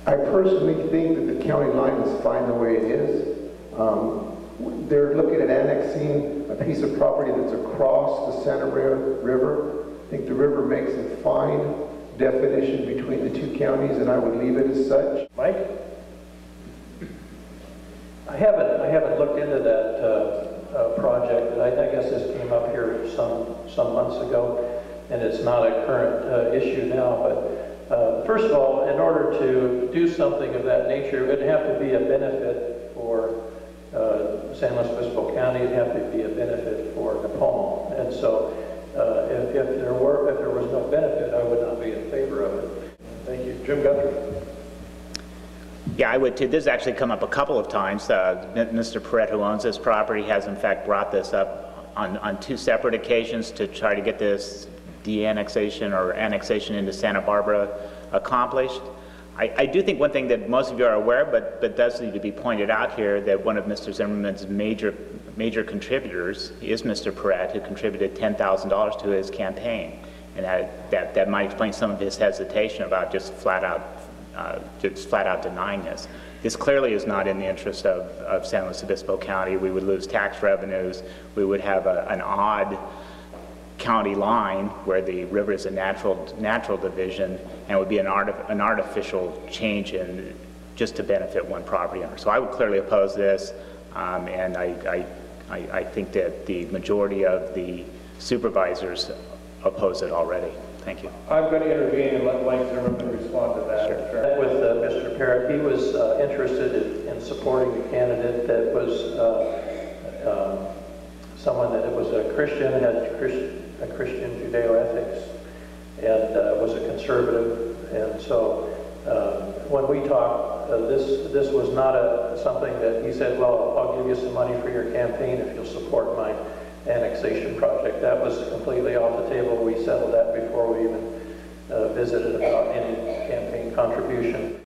I personally think that the county line is fine the way it is. They're looking at annexing a piece of property that's across the Santa River. I think the river makes a fine definition between the two counties, and I would leave it as such. Mike? I haven't looked into that project. I guess this came up here some months ago, and it's not a current issue now. But first of all, in order to do something of that nature, it would have to be a benefit for San Luis Obispo County. It'd have to be a benefit for Napomo. And so, if there was no benefit, I would not be in favor of it. Thank you, Jim Guthrie. Yeah, I would too. This has actually come up a couple of times. Mr. Perret, who owns this property, has in fact brought this up on two separate occasions to try to get this de-annexation or annexation into Santa Barbara accomplished. I do think one thing that most of you are aware, but does need to be pointed out here, that one of Mr. Zimmerman's major contributors is Mr. Perret, who contributed $10,000 to his campaign, and that might explain some of his hesitation about just flat out denying this. This clearly is not in the interest of San Luis Obispo County. We would lose tax revenues. We would have an odd county line where the river is a natural division, and would be an artificial change in just to benefit one property owner. So I would clearly oppose this, and I think that the majority of the supervisors oppose it already. Thank you. I'm going to intervene and let Mike Zimmerman respond to that. Sure. With Mr. Perret, he was interested in supporting a candidate that was someone that was a Christian, had a Christian Judeo-ethics, and was a conservative. And so when we talked, this was not something that he said, well, I'll give you some money for your campaign if you'll support my annexation project. That was completely off the table. We settled that before we even visited about any campaign contribution.